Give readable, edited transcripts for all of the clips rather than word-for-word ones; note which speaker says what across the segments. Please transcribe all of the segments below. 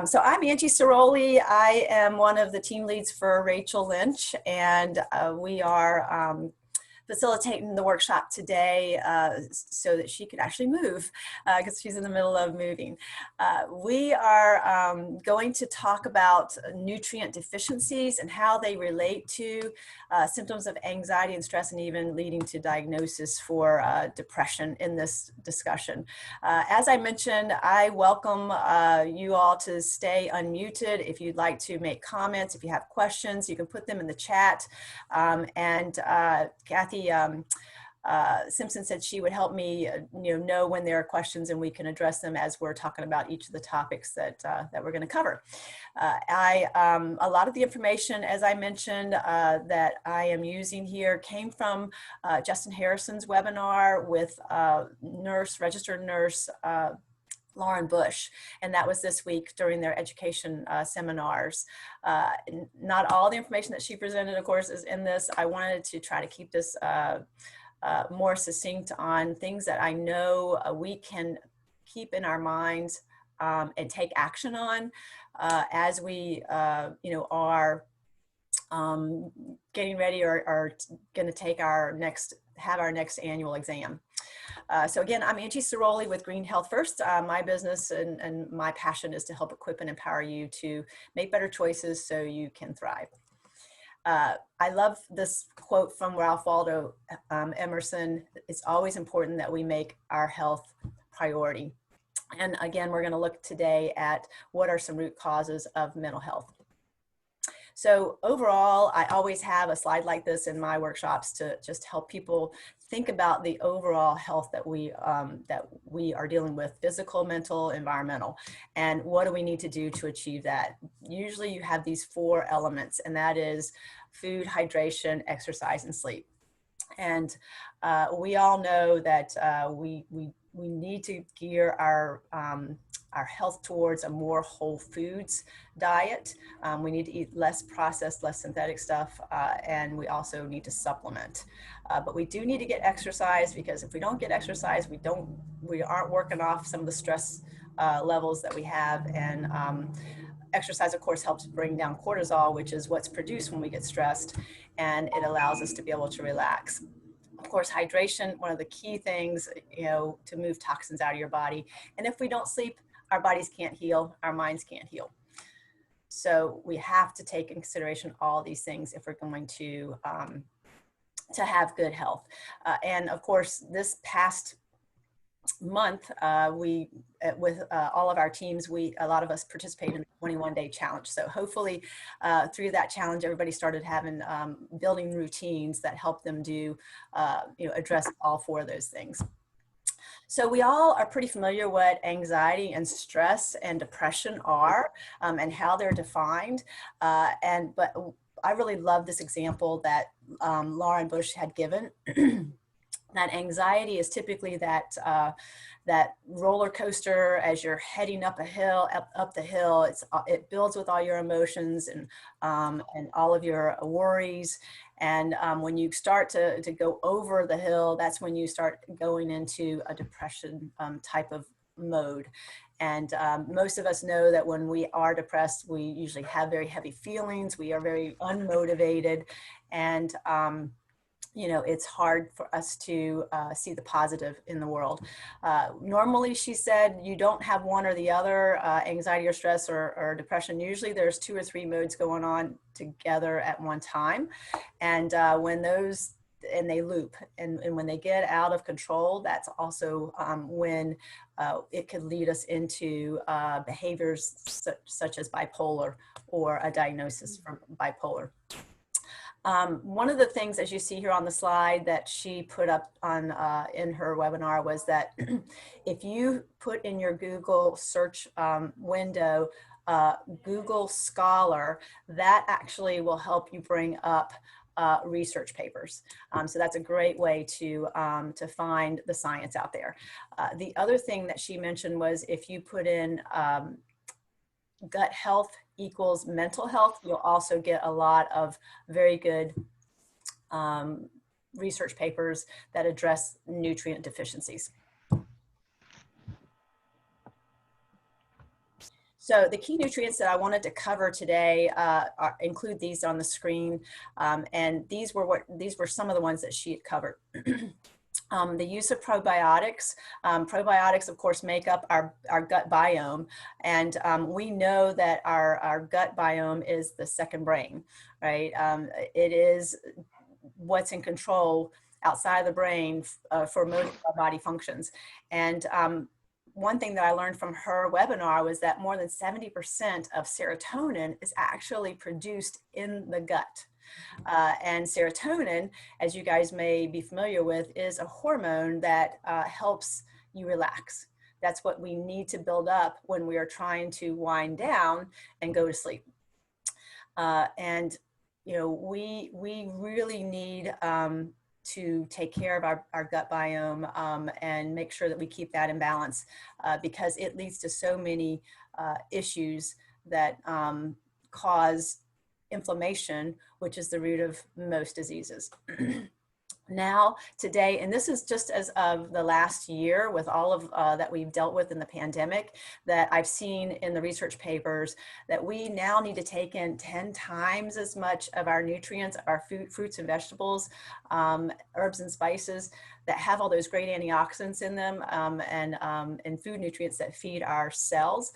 Speaker 1: So I'm Angie Ceroli. I am one of the team leads for Rachel Lynch, and we are facilitating the workshop today so that she could actually move because she's in the middle of moving. We are going to talk about nutrient deficiencies and how they relate to symptoms of anxiety and stress, and even leading to diagnosis for depression in this discussion. As I mentioned, I welcome you all to stay unmuted. If you'd like to make comments, if you have questions, you can put them in the chat. Kathy Simpson said she would help me know when there are questions, and we can address them as we're talking about each of the topics that we're going to cover. A lot of the information, as I mentioned, that I am using here came from Justin Harrison's webinar with registered nurse Lauren Bush, and that was this week during their education seminars. Not all the information that she presented, of course, is in this. I wanted to try to keep this more succinct on things that I know we can keep in our minds and take action on as we, are getting ready or are going to have our next annual exam. So again, I'm Angie Ceroli with Green Health First. My business and my passion is to help equip and empower you to make better choices so you can thrive. I love this quote from Ralph Waldo Emerson. It's always important that we make our health priority. And again, we're going to look today at what are some root causes of mental health. So overall, I always have a slide like this in my workshops to just help people think about the overall health that we are dealing with: physical, mental, environmental, and what do we need to do to achieve that. Usually you have these four elements, and that is food, hydration, exercise, and sleep. And we all know that we need to gear our health towards a more whole foods diet. We need to eat less processed, less synthetic stuff, and we also need to supplement. But we do need to get exercise, because if we don't get exercise, we aren't working off some of the stress levels that we have. And exercise, of course, helps bring down cortisol, which is what's produced when we get stressed, and it allows us to be able to relax. Of course, hydration, one of the key things, to move toxins out of your body. And if we don't sleep, our bodies can't heal, our minds can't heal. So we have to take in consideration all these things if we're going to have good health. And of course, this past month, with all of our teams, a lot of us participated in the 21-day challenge. So hopefully through that challenge, everybody started having building routines that help them do, address all four of those things. So we all are pretty familiar what anxiety and stress and depression are, and how they're defined. But I really love this example that Lauren Bush had given. That anxiety is typically that roller coaster as you're heading up the hill. It builds with all your emotions and all of your worries. And when you start to go over the hill, that's when you start going into a depression type of mode. And most of us know that when we are depressed, we usually have very heavy feelings. We are very unmotivated, and it's hard for us to see the positive in the world. Normally, she said, you don't have one or the other, anxiety or stress or depression. Usually there's 2 or 3 modes going on together at one time. And and they loop. And when they get out of control, that's also when it could lead us into behaviors such as bipolar, or a diagnosis from bipolar. One of the things, as you see here on the slide, that she put up on in her webinar was that if you put in your Google search window Google Scholar, that actually will help you bring up research papers. So that's a great way to find the science out there. The other thing that she mentioned was if you put in gut health equals mental health, you'll also get a lot of very good research papers that address nutrient deficiencies. So the key nutrients that I wanted to cover today include these on the screen, and these were some of the ones that she had covered. The use of probiotics. Probiotics, of course, make up our gut biome, and we know that our gut biome is the second brain, right? It is what's in control outside of the brain for most of our body functions. And one thing that I learned from her webinar was that more than 70% of serotonin is actually produced in the gut. And serotonin, as you guys may be familiar with, is a hormone that helps you relax. That's what we need to build up when we are trying to wind down and go to sleep. And you know, we really need to take care of our gut biome and make sure that we keep that in balance because it leads to so many issues that cause inflammation, which is the root of most diseases. Now, today, and this is just as of the last year with all of that we've dealt with in the pandemic, that I've seen in the research papers that we now need to take in 10 times as much of our nutrients, our fruits and vegetables, herbs and spices that have all those great antioxidants in them and food nutrients that feed our cells.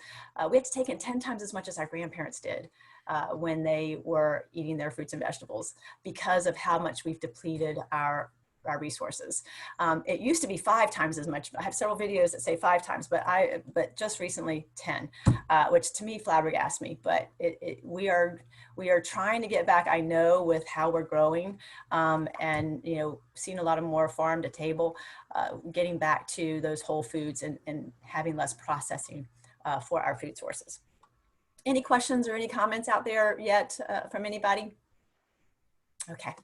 Speaker 1: We have to take in 10 times as much as our grandparents did when they were eating their fruits and vegetables because of how much we've depleted our resources. It used to be 5 times as much. I have several videos that say 5 times, but just recently 10, which to me flabbergasts me. But we are trying to get back. I know with how we're growing, and you know, seeing a lot of more farm to table, getting back to those whole foods and having less processing for our food sources. Any questions or any comments out there yet from anybody? Okay.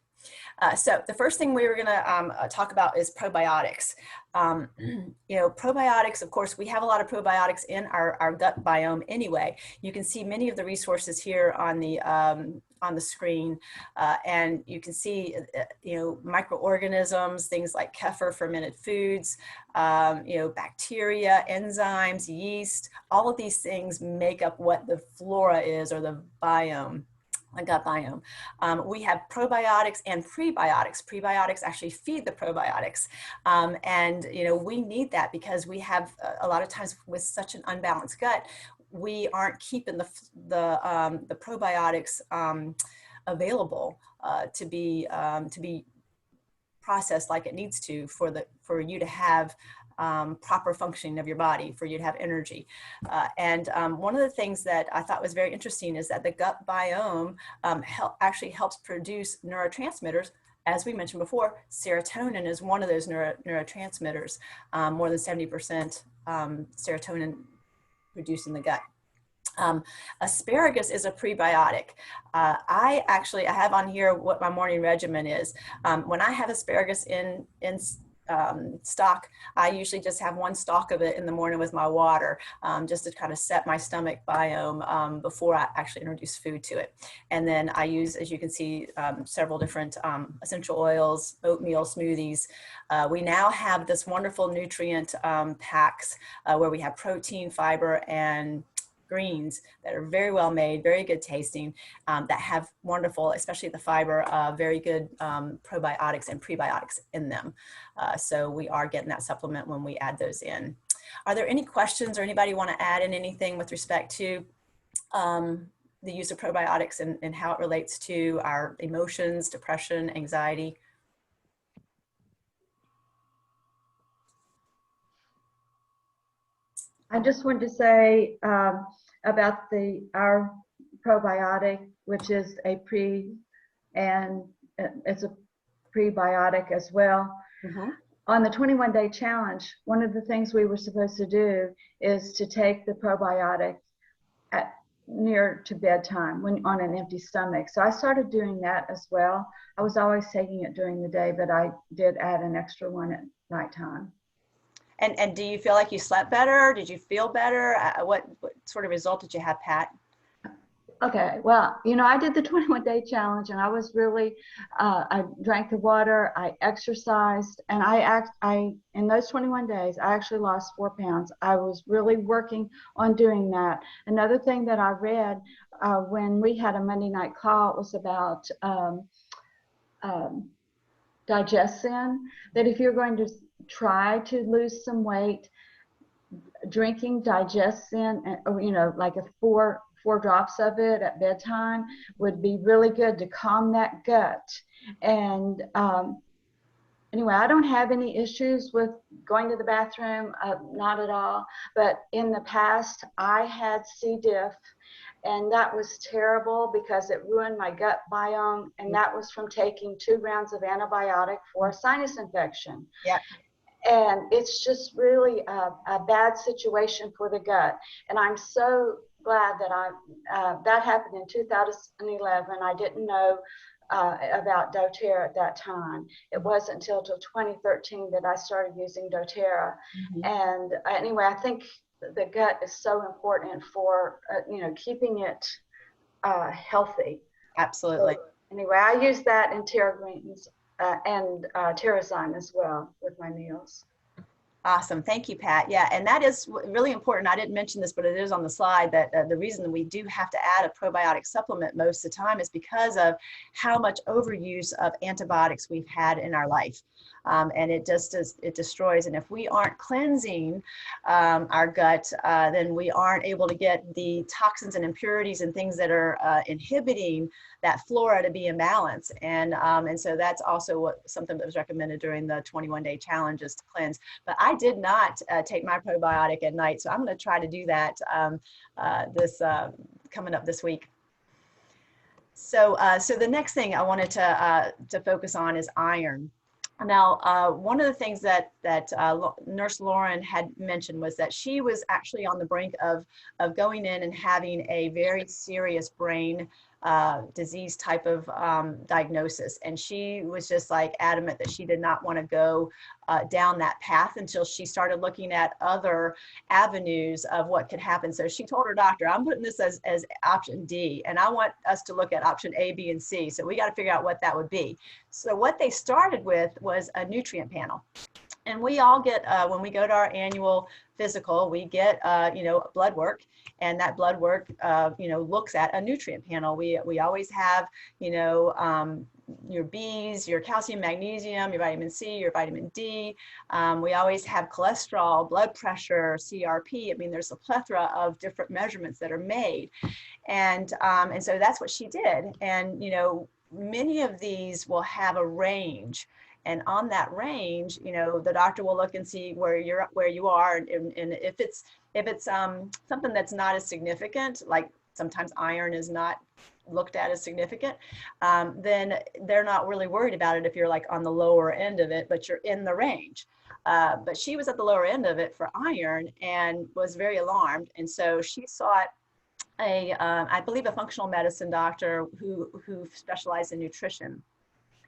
Speaker 1: So the first thing we were going to talk about is probiotics. You know, probiotics, of course, we have a lot of probiotics in our gut biome anyway. You can see many of the resources here on the screen, and you can see, you know, microorganisms, things like kefir, fermented foods, you know, bacteria, enzymes, yeast, all of these things make up what the flora is, or the biome. A gut biome. We have probiotics and prebiotics. Prebiotics actually feed the probiotics. And, you know, we need that because we have a lot of times with such an unbalanced gut, we aren't keeping the probiotics available to be processed like it needs to for you to have proper functioning of your body, for you to have energy. And one of the things that I thought was very interesting is that the gut biome actually helps produce neurotransmitters. As we mentioned before, serotonin is one of those neurotransmitters, more than 70% serotonin produced in the gut. Asparagus is a prebiotic. I have on here what my morning regimen is. When I have asparagus in stock, I usually just have 1 stalk of it in the morning with my water, just to kind of set my stomach biome before I actually introduce food to it. And then I use, as you can see, several different essential oils, oatmeal smoothies. We now have this wonderful nutrient packs where we have protein, fiber, and greens that are very well made, very good tasting, that have wonderful, especially the fiber, very good probiotics and prebiotics in them. So we are getting that supplement when we add those in. Are there any questions or anybody want to add in anything with respect to the use of probiotics and how it relates to our emotions, depression, anxiety?
Speaker 2: I just wanted to say about our probiotic, which is and it's a prebiotic as well.
Speaker 1: Mm-hmm.
Speaker 2: On the 21-day challenge, one of the things we were supposed to do is to take the probiotic at near to bedtime on an empty stomach. So I started doing that as well. I was always taking it during the day, but I did add an extra one at nighttime.
Speaker 1: And do you feel like you slept better? Did you feel better? What sort of result did you have, Pat?
Speaker 2: Okay, well, I did the 21-day challenge, and I was really, I drank the water, I exercised, and in those 21 days, I actually lost 4 pounds. I was really working on doing that. Another thing that I read when we had a Monday night call, it was about digestion, that if you're going to try to lose some weight, drinking digestion, like a four drops of it at bedtime would be really good to calm that gut. And anyway, I don't have any issues with going to the bathroom, not at all. But in the past, I had C. diff, and that was terrible because it ruined my gut biome, and that was from taking 2 rounds of antibiotic for a sinus infection.
Speaker 1: Yeah.
Speaker 2: And it's just really a bad situation for the gut. And I'm so glad that that happened in 2011. I didn't know about doTERRA at that time. It wasn't until 2013 that I started using doTERRA. Mm-hmm. And anyway, I think the gut is so important for keeping it healthy.
Speaker 1: Absolutely.
Speaker 2: So, anyway, I use that in Terra Greens and Terrazyme as well with my meals.
Speaker 1: Awesome. Thank you, Pat. Yeah, and that is really important. I didn't mention this, but it is on the slide that the reason that we do have to add a probiotic supplement most of the time is because of how much overuse of antibiotics we've had in our life. And it destroys. And if we aren't cleansing our gut, then we aren't able to get the toxins and impurities and things that are inhibiting that flora to be in balance. And so that's also something that was recommended during the 21-day challenge is to cleanse. But I did not take my probiotic at night, so I'm going to try to do that coming up this week. So the next thing I wanted to focus on is iron. Now, one of the things that Nurse Lauren had mentioned was that she was actually on the brink of going in and having a very serious brain disease type of diagnosis. And she was just like adamant that she did not want to go down that path until she started looking at other avenues of what could happen. So she told her doctor, I'm putting this as option D, and I want us to look at option A, B, and C. So we got to figure out what that would be. So what they started with was a nutrient panel. And we all get, when we go to our annual physical, we get, blood work, and that blood work, looks at a nutrient panel. We always have, your B's, your calcium, magnesium, your vitamin C, your vitamin D. We always have cholesterol, blood pressure, CRP. I mean, there's a plethora of different measurements that are made. And so that's what she did. And, many of these will have a range. And on that range, the doctor will look and see where you are, and if it's something that's not as significant, like sometimes iron is not looked at as significant, then they're not really worried about it if you're like on the lower end of it, but you're in the range. But she was at the lower end of it for iron and was very alarmed, and so she sought I believe a functional medicine doctor who specialized in nutrition.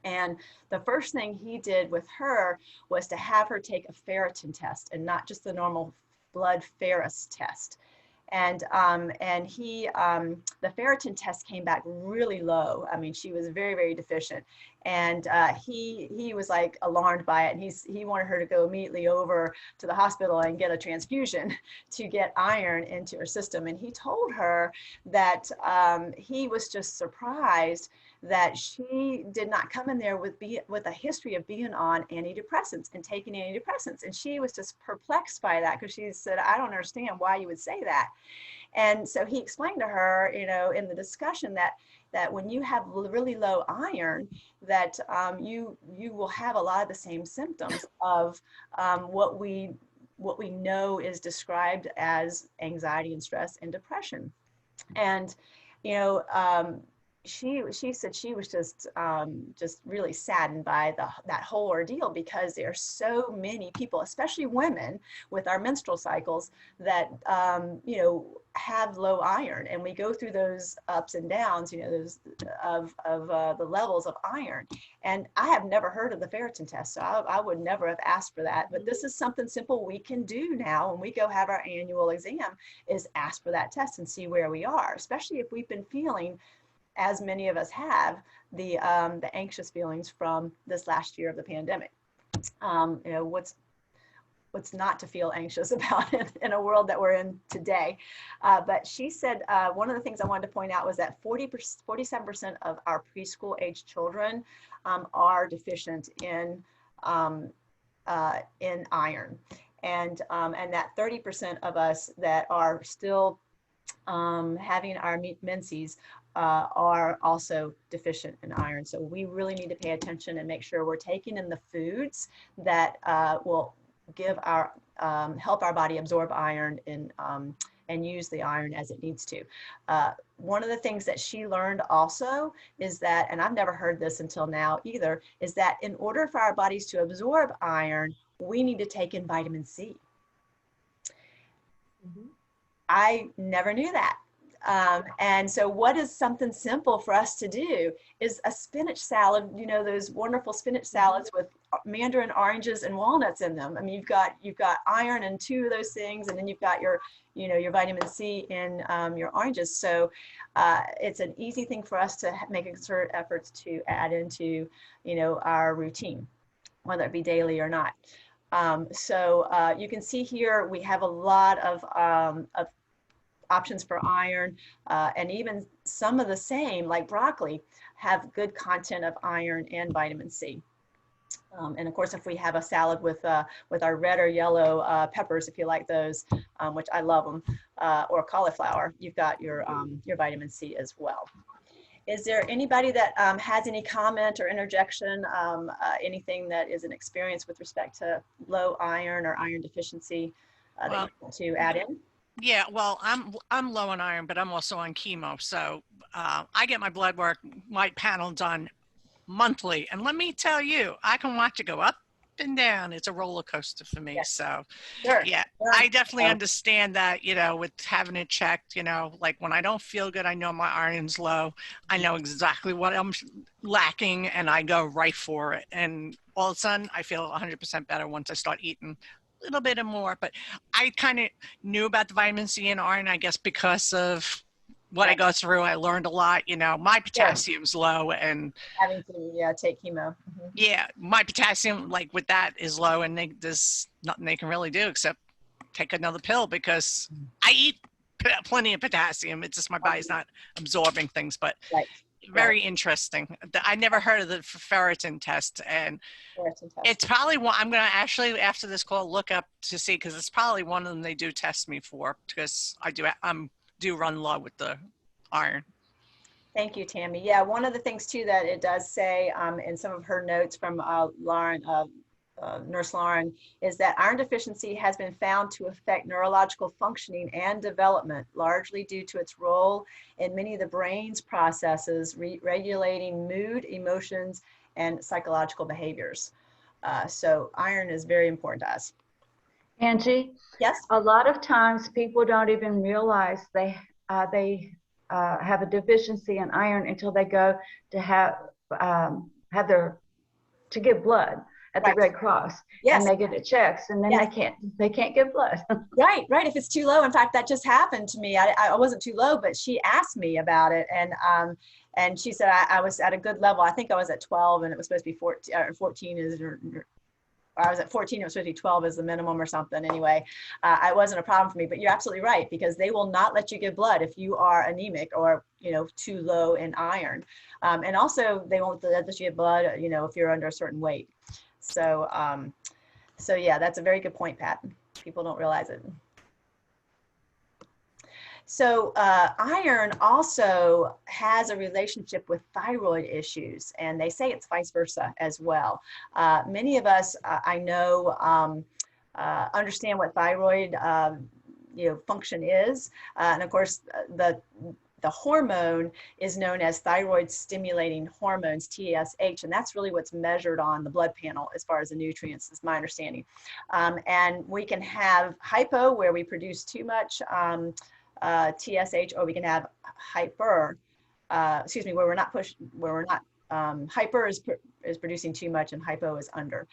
Speaker 1: And the first thing he did with her was to have her take a ferritin test, and not just the normal blood ferrous test. And the ferritin test came back really low. I mean, she was very, very deficient. And he was like alarmed by it. And he wanted her to go immediately over to the hospital and get a transfusion to get iron into her system. And he told her that he was just surprised that she did not come in there with a history of being on antidepressants and taking antidepressants. And she was just perplexed by that, because she said, I don't understand why you would say that. And so he explained to her, in the discussion that when you have really low iron, that you will have a lot of the same symptoms of what we know is described as anxiety and stress and depression. And she said she was just really saddened by that whole ordeal, because there are so many people, especially women with our menstrual cycles, that you know, have low iron, and we go through those ups and downs, you know, those of the levels of iron. And I have never heard of the ferritin test, so I would never have asked for that. But this is something simple we can do now when we go have our annual exam, is ask for that test and see where we are, especially if we've been feeling, as many of us have, the anxious feelings from this last year of the pandemic. You know, what's not to feel anxious about in a world that we're in today. But she said one of the things I wanted to point out was that 47% of our preschool age children are deficient in iron, and that 30% of us that are still having our menses are also deficient in iron. So we really need to pay attention and make sure we're taking in the foods that will give our help our body absorb iron and use the iron as it needs to. One of the things that she learned also is that, and I've never heard this until now either, is that in order for our bodies to absorb iron, we need to take in vitamin C. Mm-hmm. I never knew that. And so what is something simple for us to do is a spinach salad, you know, those wonderful spinach salads with mandarin oranges and walnuts in them. I mean, you've got iron in 2 of those things, and then you've got your, you know, your vitamin C in your oranges. So it's an easy thing for us to make concerted efforts to add into, you know, our routine, whether it be daily or not. So you can see here we have a lot of options for iron, and even some of the same, like broccoli, have good content of iron and vitamin C. And of course, if we have a salad with our red or yellow peppers, if you like those, which I love them, or cauliflower, you've got your vitamin C as well. Is there anybody that has any comment or interjection, anything that is an experience with respect to low iron or iron deficiency that you want to add in?
Speaker 3: Yeah, well, I'm low on iron, but I'm also on chemo. So I get my blood work, my panel done monthly. And let me tell you, I can watch it go up and down. It's a roller coaster for me. Yes. So sure. Yeah, I definitely understand that, you know, with having it checked, you know, like when I don't feel good, I know my iron's low. I know exactly what I'm lacking, and I go right for it. And all of a sudden, I feel 100% better once I start eating little bit more. But I kind of knew about the vitamin C and iron, I guess, because of what I go through. I learned a lot, you know, my potassium's low, and
Speaker 1: having to take chemo. Mm-hmm.
Speaker 3: Yeah, my potassium, like with that, is low, and there's nothing they can really do except take another pill, because I eat plenty of potassium. It's just my body's not absorbing things. But very interesting. I never heard of the ferritin test, and it's probably one I'm going to actually, after this call, look up to see, because it's probably one of them they do test me for, because I do run low with the iron.
Speaker 1: Thank you, Tammy. Yeah, one of the things too that it does say in some of her notes from Lauren, Nurse Lauren, is that iron deficiency has been found to affect neurological functioning and development, largely due to its role in many of the brain's processes, regulating mood, emotions, and psychological behaviors. So iron is very important to us.
Speaker 2: Angie?
Speaker 1: Yes?
Speaker 2: A lot of times people don't even realize they have a deficiency in iron until they go to to give blood at the Red Cross. Yes. And they get it checked, and then they can't give blood.
Speaker 1: Right. If it's too low. In fact, that just happened to me. I wasn't too low, but she asked me about it, and she said I was at a good level. I think I was at 12, and it was supposed to be 14 is. I was at 14, it was supposed to be 12 as the minimum or something. Anyway, it wasn't a problem for me, but you're absolutely right, because they will not let you give blood if you are anemic or, you know, too low in iron. And also they won't let you give blood, you know, if you're under a certain weight. So, so yeah, that's a very good point, Pat. People don't realize it. So iron also has a relationship with thyroid issues, and they say it's vice versa as well. Many of us, I know, understand what thyroid function is, and of course the hormone is known as thyroid stimulating hormones, TSH, and that's really what's measured on the blood panel as far as the nutrients, is my understanding. And we can have hypo, where we produce too much TSH, or we can have hyper, where we're not hyper is producing too much and hypo is under.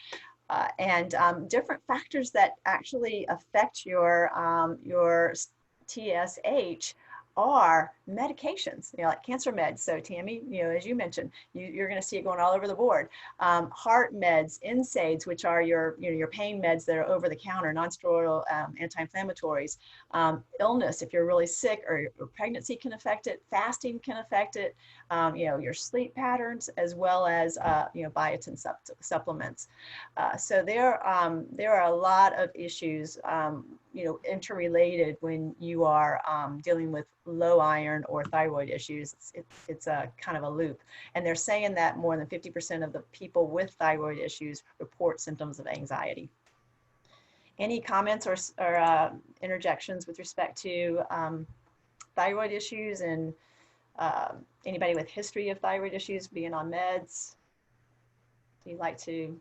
Speaker 1: And different factors that actually affect your TSH are medications, like cancer meds. So Tammy, as you mentioned, you're going to see it going all over the board. Heart meds, NSAIDs, which are your pain meds that are over the counter, non-steroidal anti-inflammatories. Illness, if you're really sick, or pregnancy can affect it. Fasting can affect it. Your sleep patterns, as well as biotin supplements. So there are a lot of issues interrelated when you are dealing with low iron or thyroid issues. It's a kind of a loop. And they're saying that more than 50% of the people with thyroid issues report symptoms of anxiety. Any comments or interjections with respect to thyroid issues, and anybody with history of thyroid issues being on meds? Do you like to?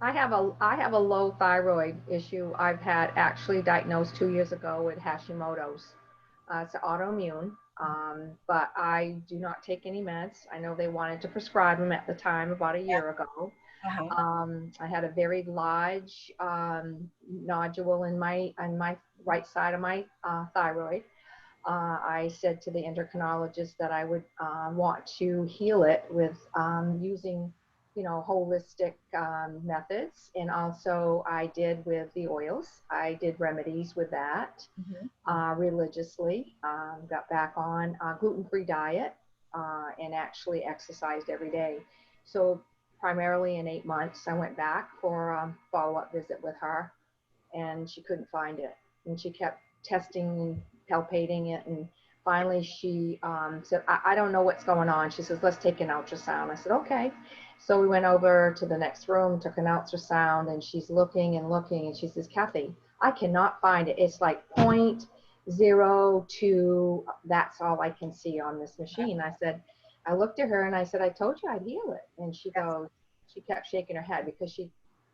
Speaker 4: I have a low thyroid issue. I've had actually diagnosed 2 years ago with Hashimoto's. It's autoimmune, but I do not take any meds. I know they wanted to prescribe them at the time, about a year ago. I had a very large nodule in my right side of my thyroid. I said to the endocrinologist that I would want to heal it with using holistic methods. And also I did with the oils. I did remedies with that religiously. Got back on gluten-free diet and actually exercised every day. So primarily in 8 months, I went back for a follow-up visit with her, and she couldn't find it. And she kept testing, palpating it, and finally she said, I don't know what's going on. She says, let's take an ultrasound. I said, okay. So we went over to the next room, took an ultrasound, and she's looking and looking, and she says, Kathy, I cannot find it. It's like 0.02. That's all I can see on this machine. I said, I looked at her and I said, I told you I'd heal it. And she goes, she kept shaking her head, because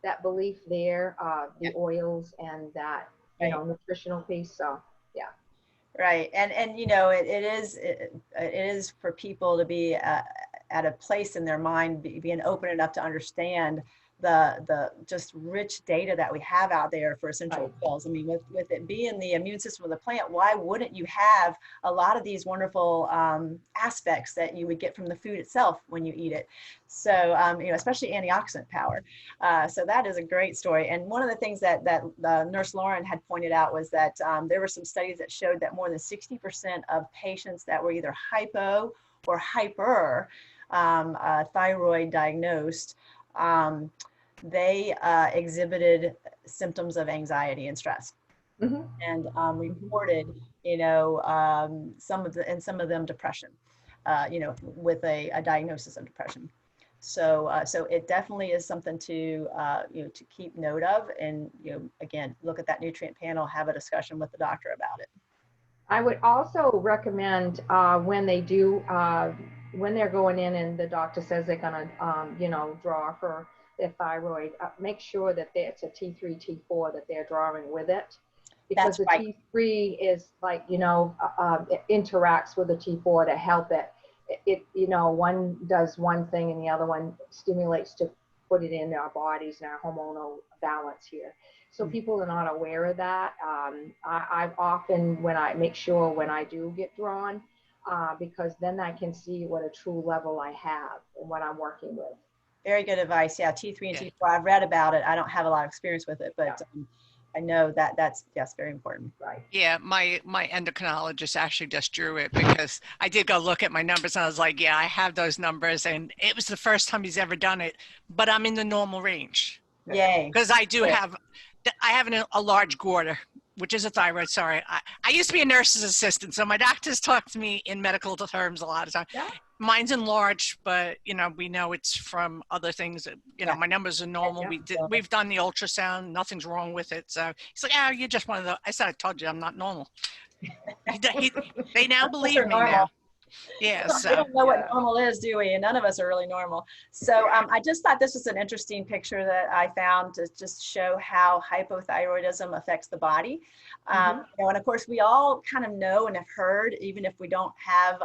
Speaker 4: that belief there, the oils and that, nutritional piece. So, yeah.
Speaker 1: Right. And it is for people to be at a place in their mind, being open enough to understand the just rich data that we have out there for essential oils. I mean, with it being the immune system of the plant, why wouldn't you have a lot of these wonderful aspects that you would get from the food itself when you eat it? So, especially antioxidant power. So that is a great story. And one of the things that Nurse Lauren had pointed out was that there were some studies that showed that more than 60% of patients that were either hypo or hyper thyroid diagnosed, they exhibited symptoms of anxiety and stress, and reported, some of them depression, with a diagnosis of depression. So, so it definitely is something to to keep note of, and again, look at that nutrient panel, have a discussion with the doctor about it.
Speaker 4: I would also recommend when they do, when they're going in and the doctor says they're going to, draw for their thyroid, make sure that it's a T3, T4 that they're drawing with it. Because the T3 is like, it interacts with the T4 to help it. One does one thing and the other one stimulates to put it in our bodies and our hormonal balance here. So people are not aware of that. I've often, when I make sure when I do get drawn, because then I can see what a true level I have and what I'm working with.
Speaker 1: Very good advice. Yeah, T3 and T4. I've read about it. I don't have a lot of experience with it, but I know that that's very important.
Speaker 4: Right.
Speaker 3: Yeah, my endocrinologist actually just drew it, because I did go look at my numbers and I was like, yeah, I have those numbers, and it was the first time he's ever done it, but I'm in the normal range.
Speaker 1: Yay.
Speaker 3: Because I do have, a large goiter, which is a thyroid. Sorry, I used to be a nurse's assistant, so my doctors talk to me in medical terms a lot of time. Yeah. Mine's enlarged, but we know it's from other things. My numbers are normal. We've done the ultrasound. Nothing's wrong with it. So he's like, "Oh, you're just one of those." I said, "I told you, I'm not normal." They now believe me
Speaker 1: normal.
Speaker 3: now. Yeah,
Speaker 1: We
Speaker 3: so.
Speaker 1: don't know what normal is, do we? And none of us are really normal. So I just thought this was an interesting picture that I found to just show how hypothyroidism affects the body. You know, and of course, we all kind of know and have heard, even if we don't have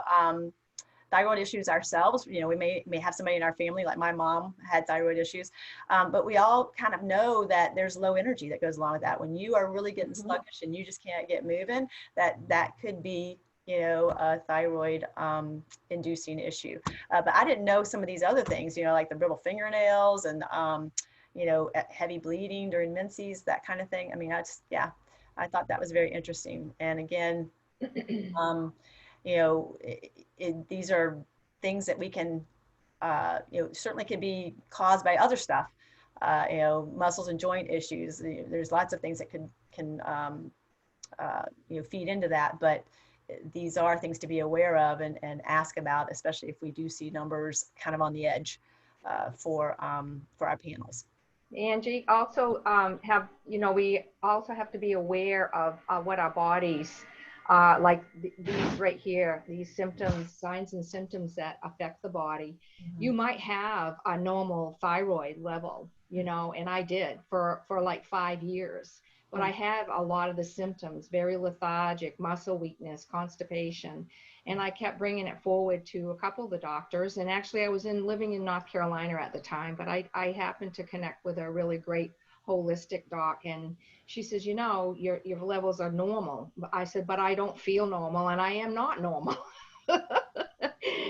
Speaker 1: thyroid issues ourselves. You know, we may have somebody in our family, like my mom had thyroid issues, but we all kind of know that there's low energy that goes along with that. When you are really getting sluggish and you just can't get moving, that could be, you know, a thyroid inducing issue. But I didn't know some of these other things, you know, like the brittle fingernails and, you know, heavy bleeding during menses, that kind of thing. I mean, I thought that was very interesting. And again, you know, these are things that we can, you know, certainly can be caused by other stuff, you know, muscles and joint issues. There's lots of things that can you know, feed into that, but these are things to be aware of and ask about, especially if we do see numbers kind of on the edge for our panels.
Speaker 4: Angie, also have, you know, we also have to be aware of what our bodies, like these right here, these symptoms, signs and symptoms that affect the body. You might have a normal thyroid level, you know, and I did for like 5 years. But I have a lot of the symptoms, very lethargic, muscle weakness, constipation. And I kept bringing it forward to a couple of the doctors. And actually I was living in North Carolina at the time, but I happened to connect with a really great holistic doc. And she says, you know, your levels are normal. I said, but I don't feel normal, and I am not normal.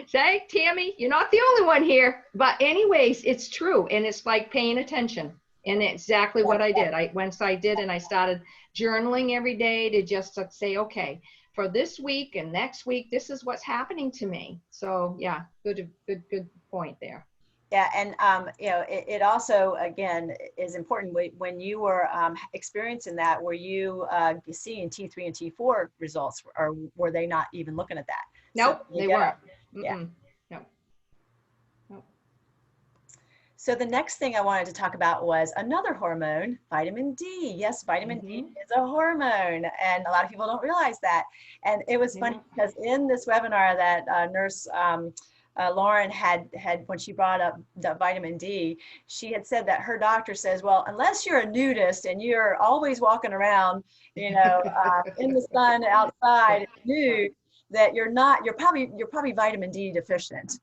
Speaker 4: Say, Tammy, you're not the only one here. But anyways, it's true. And it's like paying attention. And exactly what I did. Once I did, and I started journaling every day to just say, okay, for this week and next week, this is what's happening to me. So yeah, good point there.
Speaker 1: Yeah, and you know, it also, again, is important when you were experiencing that, were you seeing T3 and T4 results, or were they not even looking at that?
Speaker 4: Nope,
Speaker 1: So
Speaker 4: they weren't.
Speaker 1: Yeah.
Speaker 4: No.
Speaker 1: So the next thing I wanted to talk about was another hormone, vitamin D. Yes, vitamin D is a hormone, and a lot of people don't realize that. And it was funny because in this webinar that nurse Lauren had when she brought up the vitamin D, she had said that her doctor says, well, unless you're a nudist and you're always walking around, you know, in the sun outside nude, that you're probably vitamin D deficient.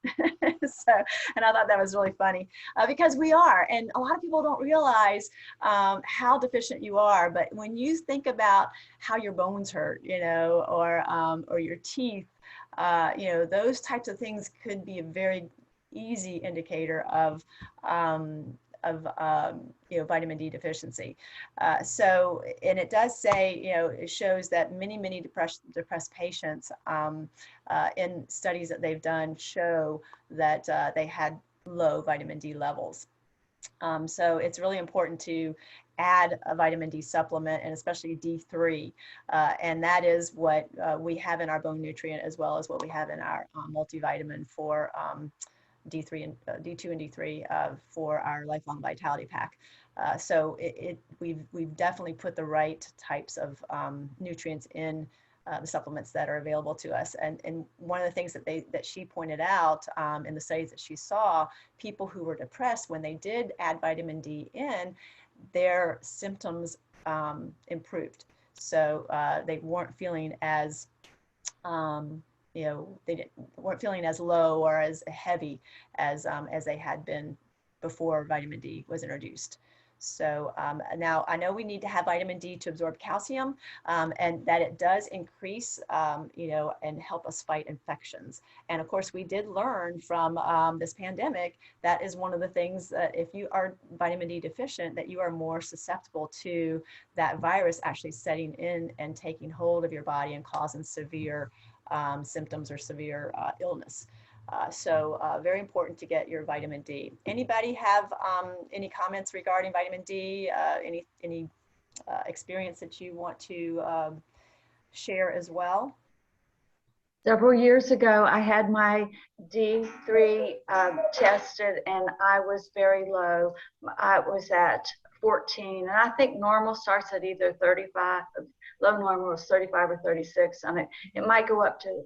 Speaker 1: So, and I thought that was really funny because we are, and a lot of people don't realize how deficient you are. But when you think about how your bones hurt, you know, or your teeth, you know, those types of things could be a very easy indicator of you know, vitamin D deficiency. So, and it does say, you know, it shows that many depressed patients in studies that they've done show that they had low vitamin D levels. So it's really important to add a vitamin D supplement, and especially D3. And that is what we have in our bone nutrient, as well as what we have in our multivitamin for D2 and D3 for our lifelong vitality pack. So we've definitely put the right types of nutrients in the supplements that are available to us. And one of the things that she pointed out in the studies that she saw, people who were depressed, when they did add vitamin D in, their symptoms improved. So they weren't feeling as you know, weren't feeling as low or as heavy as they had been before vitamin D was introduced. So now I know we need to have vitamin D to absorb calcium, and that it does increase, you know, and help us fight infections. And of course, we did learn from this pandemic that is one of the things that if you are vitamin D deficient, that you are more susceptible to that virus actually setting in and taking hold of your body and causing severe symptoms or severe illness. So very important to get your vitamin D. Anybody have any comments regarding vitamin D? Any experience that you want to share as well?
Speaker 2: Several years ago, I had my D3 tested, and I was very low. I was at 14, and I think normal starts at either 35. Low normal is 35 or 36, and it might go up to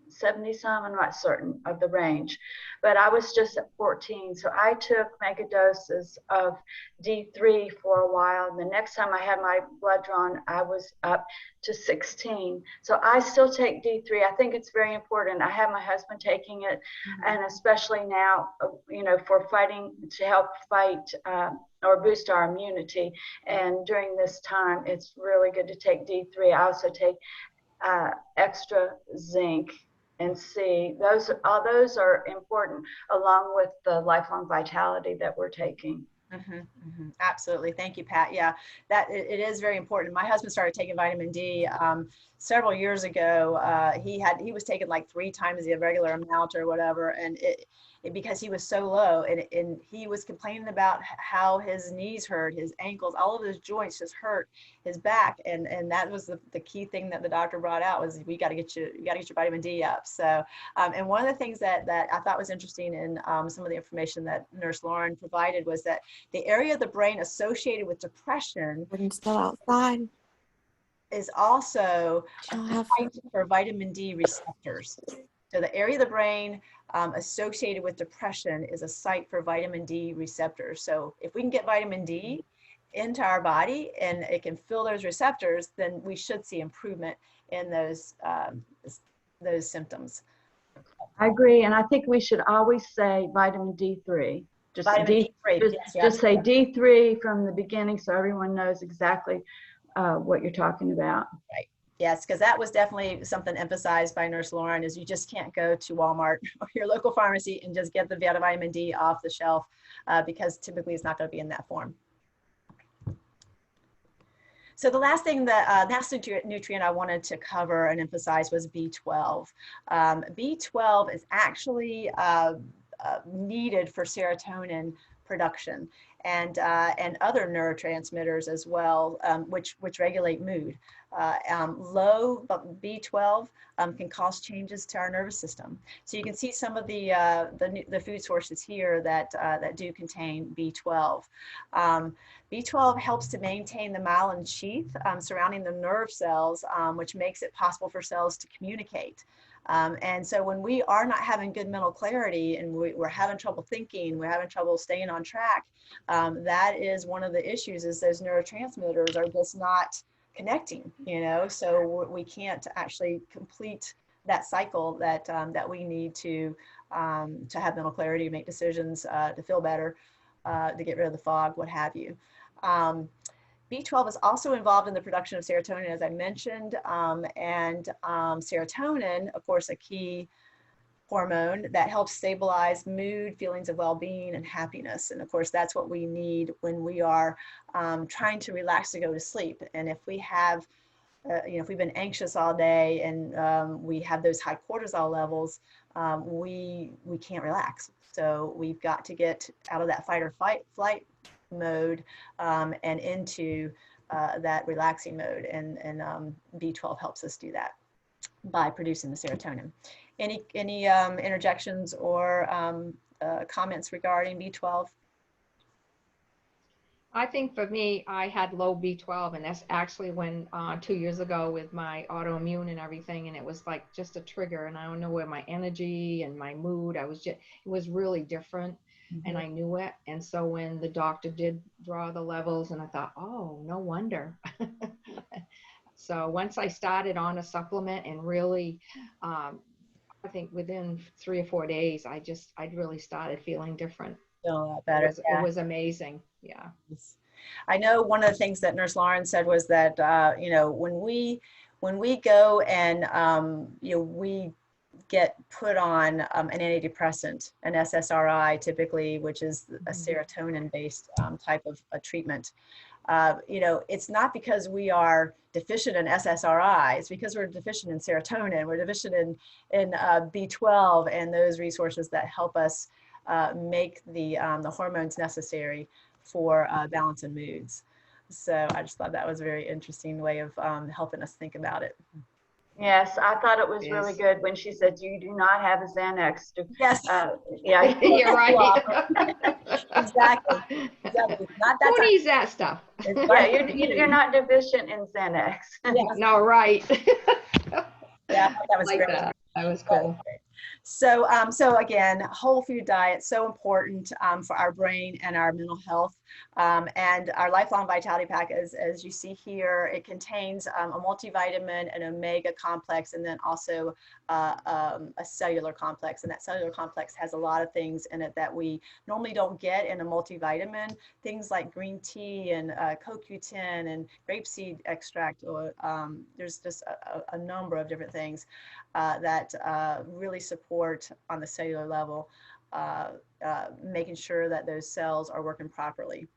Speaker 2: 70 some. I'm not certain of the range, but I was just at 14. So I took mega doses of D3 for a while. And the next time I had my blood drawn, I was up to 16. So I still take D3. I think it's very important. I have my husband taking it, and especially now, for fighting, to help fight or boost our immunity. And during this time, it's really good to take D3. I also take extra zinc and C. All those are important, along with the lifelong vitality that we're taking.
Speaker 1: Absolutely. Thank you, Pat. Yeah, that it is very important. My husband started taking vitamin D several years ago. He was taking like 3 times the regular amount or whatever, and because he was so low, and he was complaining about how his knees hurt, his ankles, all of his joints just hurt, his back, and that was the key thing that the doctor brought out was you got to get your vitamin D up. So and one of the things that I thought was interesting in some of the information that Nurse Lauren provided was that the area of the brain associated with depression
Speaker 5: still outside
Speaker 1: is also a site for vitamin D receptors. So the area of the brain associated with depression is a site for vitamin D receptors. So if we can get vitamin D into our body and it can fill those receptors, then we should see improvement in those symptoms.
Speaker 2: I agree, and I think we should always say vitamin D3. Just
Speaker 1: vitamin D3.
Speaker 2: Just say D3 from the beginning, so everyone knows exactly what you're talking about.
Speaker 1: Right. Yes, because that was definitely something emphasized by Nurse Lauren, is you just can't go to Walmart or your local pharmacy and just get the vitamin D off the shelf because typically it's not going to be in that form. So the last thing last nutrient I wanted to cover and emphasize was B12. B12 is actually needed for serotonin production and other neurotransmitters as well, which regulate mood. Low B12 can cause changes to our nervous system. So you can see some of the food sources here that do contain B12. B12 helps to maintain the myelin sheath surrounding the nerve cells, which makes it possible for cells to communicate. And so when we are not having good mental clarity and we're having trouble thinking, we're having trouble staying on track, that is one of the issues, is those neurotransmitters are just not connecting, so we can't actually complete that cycle that we need to have mental clarity, to make decisions, to feel better, to get rid of the fog, what have you. B12 is also involved in the production of serotonin, as I mentioned, and serotonin, of course, a key hormone that helps stabilize mood, feelings of well-being, and happiness. And of course, that's what we need when we are trying to relax to go to sleep. And if we have, if we've been anxious all day and we have those high cortisol levels, we can't relax. So we've got to get out of that fight or flight mode and into that relaxing mode, and B12 helps us do that by producing the serotonin. Any interjections or comments regarding B12?
Speaker 4: I think for me, I had low B12, and that's actually when 2 years ago with my autoimmune and everything, and it was like just a trigger, and I don't know where my energy and my mood, it was really different. And I knew it. And so when the doctor did draw the levels, and I thought, oh, no wonder. So once I started on a supplement, and really, I think within 3 or 4 days, I really started feeling different.
Speaker 1: Feel a lot better.
Speaker 4: It was amazing. Yeah.
Speaker 1: I know one of the things that Nurse Lauren said was that, when we go and, we get put on an antidepressant, an SSRI typically, which is a serotonin-based type of a treatment. It's not because we are deficient in SSRI, it's because we're deficient in serotonin, we're deficient in B12 and those resources that help us make the hormones necessary for balance and moods. So I just thought that was a very interesting way of helping us think about it.
Speaker 2: Yes, I thought it was really
Speaker 4: Yes.
Speaker 2: good when she said, "You do not have a Xanax."
Speaker 1: Yes,
Speaker 2: Yeah,
Speaker 4: You're right.
Speaker 1: exactly. Exactly. Not that
Speaker 4: Who
Speaker 1: time.
Speaker 4: needs that stuff?
Speaker 1: It's
Speaker 2: yeah,
Speaker 1: vitamin
Speaker 2: you're
Speaker 1: D.
Speaker 2: not deficient in Xanax.
Speaker 1: Yes.
Speaker 4: No, right.
Speaker 1: Yeah, I thought that was
Speaker 4: Like
Speaker 1: great.
Speaker 4: that. That was cool.
Speaker 1: So, so again, whole food diet, so important for our brain and our mental health. And our Lifelong Vitality Pack, as you see here, it contains a multivitamin, an omega complex, and then also a cellular complex. And that cellular complex has a lot of things in it that we normally don't get in a multivitamin. Things like green tea and CoQ10 and grapeseed extract, or there's just a number of different things that really support on the cellular level, making sure that those cells are working properly.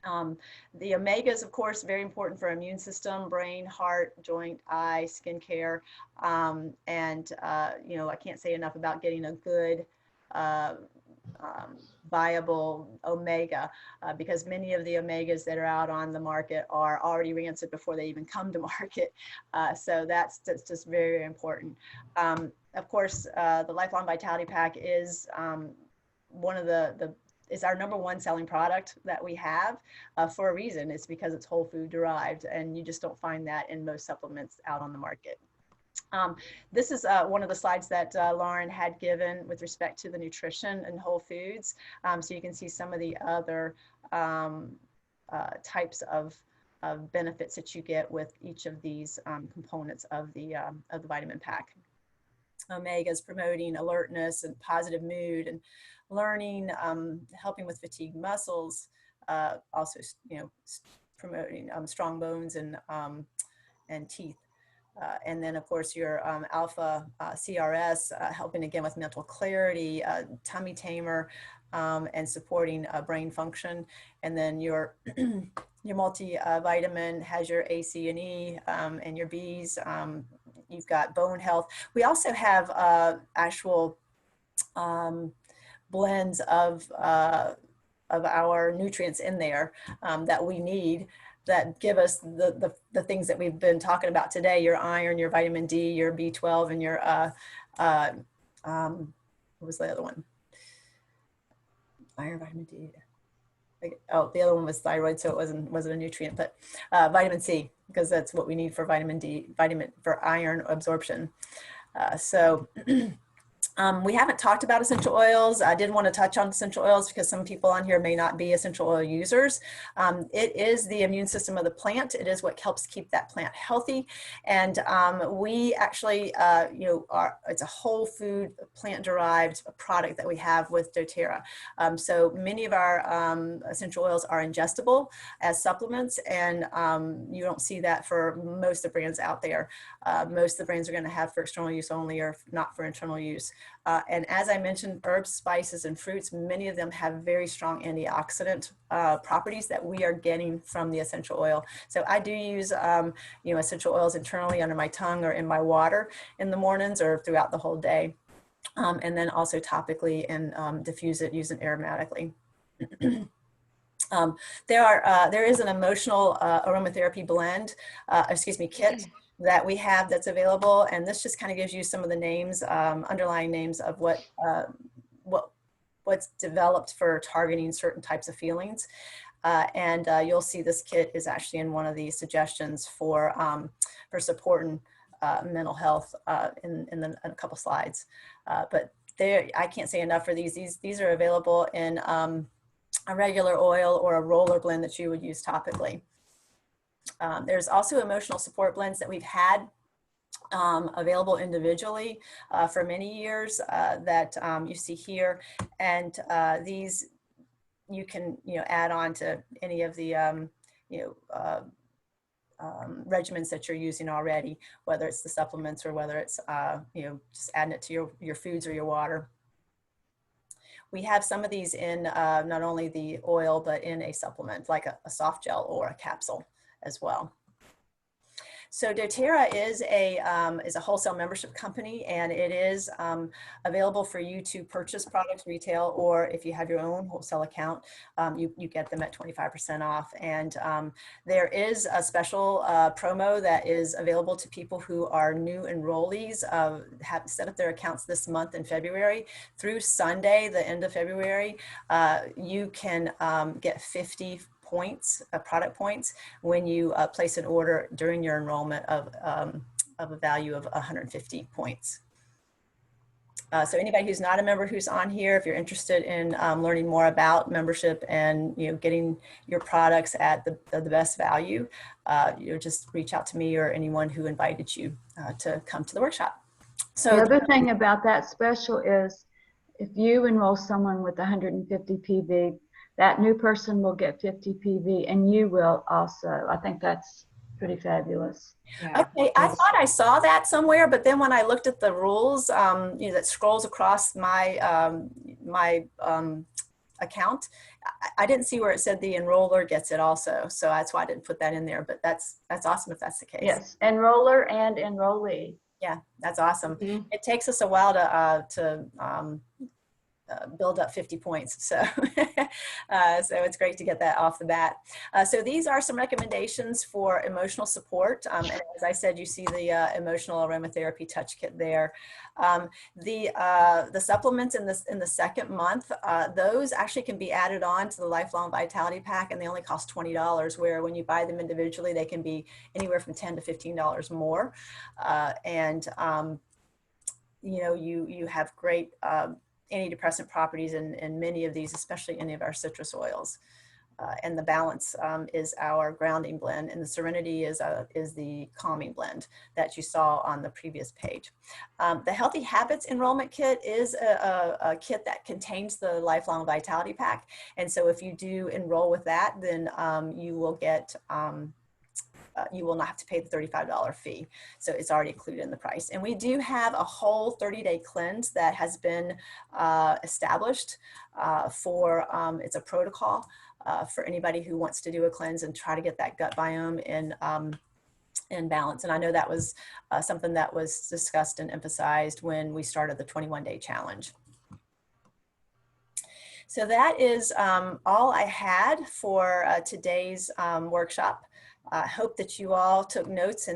Speaker 1: The omegas, of course, very important for immune system, brain, heart, joint, eye, skin care. And, you know, I can't say enough about getting a good viable omega because many of the omegas that are out on the market are already rancid before they even come to market. So that's just very, very important. Of course, the Lifelong Vitality Pack is one of is our #1 selling product that we have for a reason. It's because it's whole food derived, and you just don't find that in most supplements out on the market. This is one of the slides that Lauren had given with respect to the nutrition and whole foods. So you can see some of the other types of benefits that you get with each of these components of the vitamin pack. Omegas promoting alertness and positive mood and learning, helping with fatigue muscles, also, you know, promoting strong bones and teeth. And then, of course, your alpha CRS, helping again with mental clarity, tummy tamer, and supporting brain function. And then your your multivitamin has your A, C, and E, and your Bs. You've got bone health. We also have actual blends of our nutrients in there that we need, that give us the things that we've been talking about today: your iron, your vitamin D, your B12, and your what was the other one? Iron, vitamin D. Oh, the other one was thyroid, so it wasn't a nutrient, but vitamin C, because that's what we need for vitamin D, for iron absorption. So we haven't talked about essential oils. I did want to touch on essential oils because some people on here may not be essential oil users. It is the immune system of the plant. It is what helps keep that plant healthy. And we actually, you know, it's a whole food plant derived product that we have with doTERRA. So many of our essential oils are ingestible as supplements, and you don't see that for most of the brands out there. Most of the brands are going to have for external use only, or not for internal use. And as I mentioned, herbs, spices, and fruits, many of them have very strong antioxidant properties that we are getting from the essential oil. So I do use, you know, essential oils internally under my tongue or in my water in the mornings or throughout the whole day. And then also topically and diffuse it using aromatically. There is an emotional aromatherapy blend, kit that we have that's available, and this just kind of gives you some of the names, underlying names of what's developed for targeting certain types of feelings. And you'll see this kit is actually in one of the suggestions for supporting mental health in a couple slides. But I can't say enough for these. These are available in a regular oil or a roller blend that you would use topically. There's also emotional support blends that we've had available individually for many years that you see here, and these you can add on to any of the regimens that you're using already, whether it's the supplements or whether it's just adding it to your foods or your water. We have some of these in not only the oil, but in a supplement, like a soft gel or a capsule as well. So doTERRA is a wholesale membership company, and it is available for you to purchase products retail, or if you have your own wholesale account, you get them at 25% off. And there is a special promo that is available to people who are new enrollees, have set up their accounts this month in February. Through Sunday, the end of February, you can get 50 points, product points, when you place an order during your enrollment of a value of 150 points. So anybody who's not a member who's on here, if you're interested in learning more about membership and getting your products at the best value, just reach out to me or anyone who invited you to come to the workshop. So
Speaker 2: the other thing about that special is if you enroll someone with 150 PV, that new person will get 50 PV, and you will also. I think that's pretty fabulous.
Speaker 4: Yeah.
Speaker 1: Okay, I thought I saw that somewhere, but then when I looked at the rules, that scrolls across my account, I didn't see where it said the enroller gets it also. So that's why I didn't put that in there. But that's awesome if that's the case.
Speaker 2: Yes, enroller and enrollee.
Speaker 1: Yeah, that's awesome.
Speaker 4: Mhm.
Speaker 1: It takes us a while to build up 50 points. So, so it's great to get that off the bat. So these are some recommendations for emotional support. And as I said, you see the emotional aromatherapy touch kit there. The supplements in the second month, those actually can be added on to the Lifelong Vitality Pack, and they only cost $20, where when you buy them individually, they can be anywhere from $10 to $15 more. You have great antidepressant properties in many of these, especially any of our citrus oils. And the Balance is our grounding blend, and the Serenity is the calming blend that you saw on the previous page. The Healthy Habits Enrollment Kit is a kit that contains the Lifelong Vitality Pack, and so if you do enroll with that, then you will get you will not have to pay the $35 fee. So it's already included in the price. And we do have a whole 30-day cleanse that has been established it's a protocol for anybody who wants to do a cleanse and try to get that gut biome in balance. And I know that was something that was discussed and emphasized when we started the 21-day challenge. So that is all I had for today's workshop. I hope that you all took notes and